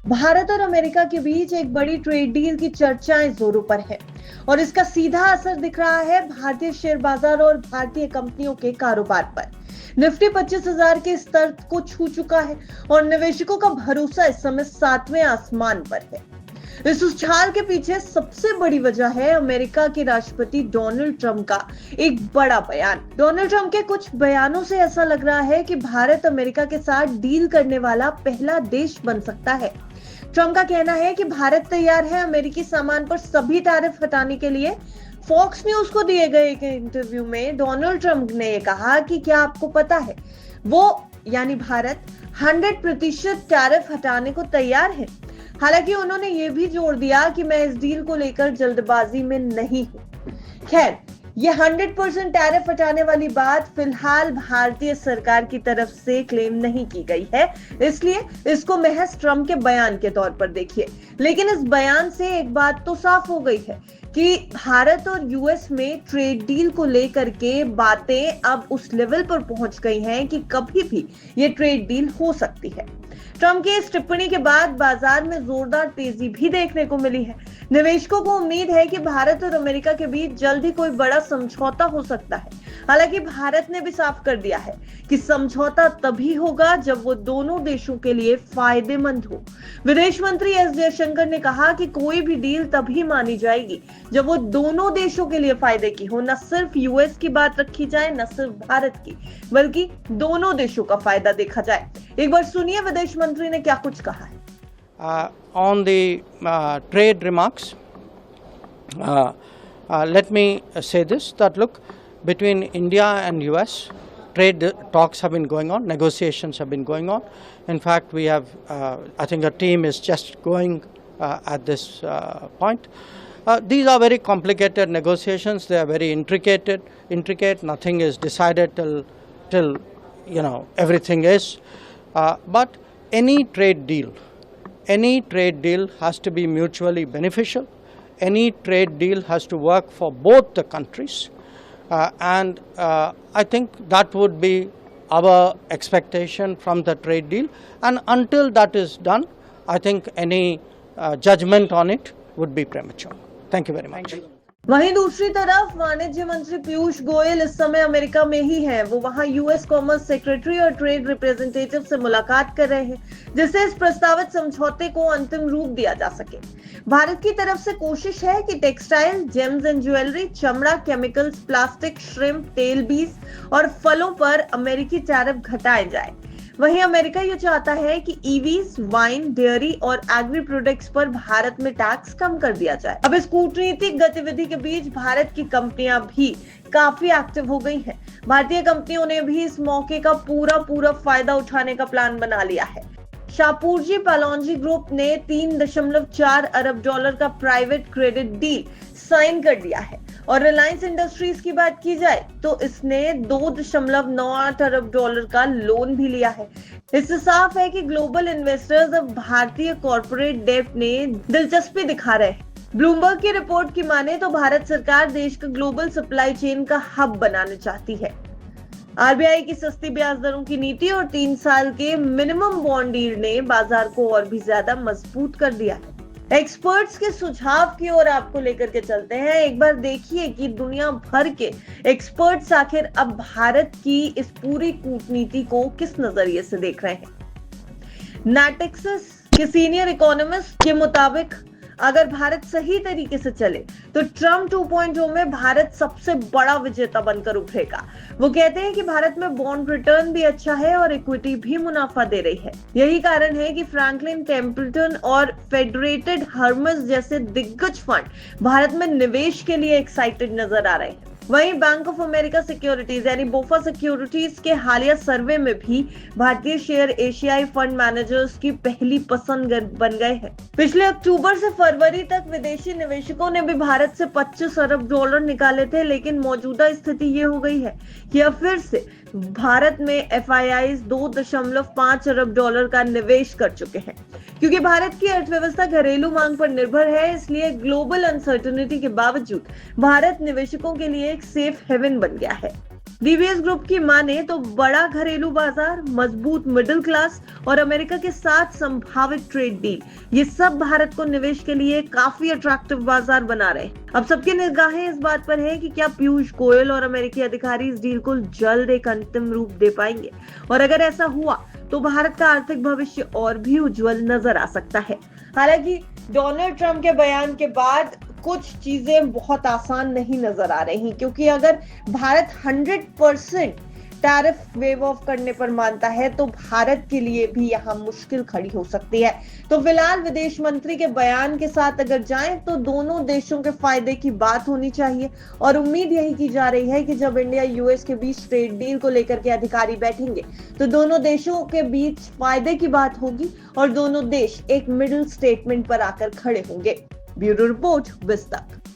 भारत और अमेरिका के बीच एक बड़ी ट्रेड डील की चर्चाएं जोरों पर है और इसका सीधा असर दिख रहा है भारतीय शेयर बाजार और भारतीय कंपनियों के कारोबार पर। निफ्टी 25,000 के स्तर को छू चुका है और निवेशकों का भरोसा इस समय 7वें आसमान पर है। इस उछाल के पीछे सबसे बड़ी वजह है अमेरिका के राष्ट्रपति डोनाल्ड ट्रंप का एक बड़ा बयान। डोनाल्ड ट्रंप के कुछ बयानों से ऐसा लग रहा है कि भारत अमेरिका के साथ डील करने वाला पहला देश बन सकता है। ट्रंप का कहना है कि भारत तैयार है अमेरिकी सामान पर सभी टैरिफ हटाने के लिए। फॉक्स न्यूज को दिए गए एक इंटरव्यू में डोनाल्ड ट्रंप ने कहा कि क्या आपको पता है, वो यानी भारत 100% टैरिफ हटाने को तैयार है। हालांकि उन्होंने ये भी जोर दिया कि मैं इस डील को लेकर जल्दबाजी में नहीं हूं। खैर, ये 100% टैरिफ हटाने वाली बात फिलहाल भारतीय सरकार की तरफ से क्लेम नहीं की गई है, इसलिए इसको महज ट्रंप के बयान के तौर पर देखिए। लेकिन इस बयान से एक बात तो साफ हो गई है कि भारत और यूएस में ट्रेड डील को लेकर के बातें अब उस लेवल पर पहुंच गई हैं कि कभी भी ये ट्रेड डील हो सकती है। ट्रंप की इस टिप्पणी के बाद बाजार में जोरदार तेजी भी देखने को मिली है। निवेशकों को उम्मीद है कि भारत और अमेरिका के बीच जल्द ही कोई बड़ा समझौता हो सकता है। हालांकि भारत ने भी साफ कर दिया है कि समझौता तभी होगा जब वो दोनों देशों के लिए फायदेमंद हो। विदेश मंत्री एस जयशंकर ने कहा कि कोई भी डील तभी मानी जाएगी जब वो दोनों देशों के लिए फायदे की हो। न सिर्फ यूएस की बात रखी जाए, न सिर्फ भारत की, बल्कि दोनों देशों का फायदा देखा जाए। एक बार सुनिए विदेश मंत्री ने क्या कुछ कहा है। On the trade remarks, let me say this, that look, between India and US, trade talks have been going on, negotiations have been going on. In fact, we have, I think a team is just going at this point. These are very complicated negotiations, they are very intricate, nothing is decided till everything is. But any trade deal has to be mutually beneficial. Any trade deal has to work for both the countries. And I think that would be our expectation from the trade deal. And until that is done, I think any judgment on it would be premature. Thank you very much. वहीं दूसरी तरफ वाणिज्य मंत्री पीयूष गोयल इस समय America में ही हैं। वो वहां यूएस कॉमर्स सेक्रेटरी और ट्रेड रिप्रेजेंटेटिव से मुलाकात कर रहे हैं, जिससे इस प्रस्तावित समझौते को अंतिम रूप दिया जा सके। भारत की तरफ से कोशिश है कि टेक्सटाइल, जेम्स एंड ज्वेलरी, चमड़ा, केमिकल्स, प्लास्टिक, श्रिम्प, तेल बीज और फलों पर अमेरिकी टैरिफ घटाए जाए। वहीं अमेरिका ये चाहता है कि ईवीज, वाइन, डेयरी और एग्री प्रोडक्ट्स पर भारत में टैक्स कम कर दिया जाए। अब इस कूटनीतिक गतिविधि के बीच भारत की कंपनियां भी काफी एक्टिव हो गई हैं। भारतीय कंपनियों ने भी इस मौके का पूरा फायदा उठाने का प्लान बना लिया है। शापूरजी पैलोंजी ग्रुप ने $3.4 अरब का प्राइवेट क्रेडिट डील साइन कर दिया है और रिलायंस इंडस्ट्रीज की बात की जाए तो इसने $2.98 अरब का लोन भी लिया है। इससे साफ है कि ग्लोबल इन्वेस्टर्स अब भारतीय कॉर्पोरेट डेब्ट ने दिलचस्पी दिखा रहे हैं। ब्लूमबर्ग की रिपोर्ट की माने तो भारत सरकार देश का ग्लोबल सप्लाई चेन का हब बनाना चाहती है। आरबीआई की सस्ती ब्याज दरों की नीति और 3 साल के मिनिमम बॉन्ड यील्ड ने बाजार को और भी ज्यादा मजबूत कर दिया है। एक्सपर्ट्स के सुझाव की ओर आपको लेकर के चलते हैं। एक बार देखिए कि दुनिया भर के एक्सपर्ट्स आखिर अब भारत की इस पूरी कूटनीति को किस नजरिए से देख रहे हैं। नाटेक्सिस के सीनियर इकोनॉमिस्ट के मुताबिक अगर भारत सही तरीके से चले तो ट्रम्प 2.0 में भारत सबसे बड़ा विजेता बनकर उभरेगा। वो कहते हैं कि भारत में बॉन्ड रिटर्न भी अच्छा है और इक्विटी भी मुनाफा दे रही है। यही कारण है कि फ्रैंकलिन टेम्पल्टन और फेडरेटेड हर्मस जैसे दिग्गज फंड भारत में निवेश के लिए एक्साइटेड नजर आ रहे हैं। वहीं बैंक ऑफ अमेरिका सिक्योरिटीज यानी बोफा सिक्योरिटीज के हालिया सर्वे में भी भारतीय शेयर एशियाई फंड मैनेजर्स की पहली पसंद बन गए हैं। पिछले अक्टूबर से फरवरी तक विदेशी निवेशकों ने भी भारत से $25 अरब निकाले थे, लेकिन मौजूदा स्थिति ये हो गई है कि अब फिर से भारत में एफआईआईज $2.5 अरब का निवेश कर चुके हैं। क्योंकि भारत की अर्थव्यवस्था घरेलू मांग पर निर्भर है, इसलिए ग्लोबल अनसर्टेनिटी के बावजूद भारत निवेशकों के लिए एक सेफ हेवन बन गया है। डीबीएस ग्रुप की माने तो बड़ा घरेलू बाजार, मजबूत मिडिल क्लास और अमेरिका के साथ संभावित ट्रेड डील, ये सब भारत को निवेश के लिए काफी अट्रैक्टिव बाजार बना रहे हैं। अब सबकी निगाहें इस बात पर है कि क्या पीयूष गोयल और अमेरिकी अधिकारी इस डील को जल्द एक अंतिम रूप दे पाएंगे, और अगर ऐसा हुआ तो भारत का आर्थिक भविष्य और भी उज्जवल नजर आ सकता है। हालांकि डोनाल्ड ट्रंप के बयान के बाद कुछ चीजें बहुत आसान नहीं नजर आ रही, क्योंकि अगर भारत 100% टैरिफ वेव ऑफ करने पर मानता है तो भारत के लिए भी यहाँ मुश्किल खड़ी हो सकती है। तो फिलहाल विदेश मंत्री के बयान के साथ अगर जाएं तो दोनों देशों के फायदे की बात होनी चाहिए, और उम्मीद यही की जा रही है कि जब इंडिया यूएस के बीच ट्रेड डील को लेकर के अधिकारी बैठेंगे तो दोनों देशों के बीच फायदे की बात होगी और दोनों देश एक मिडिल स्टेटमेंट पर आकर खड़े होंगे। Bureau report, विस्तक।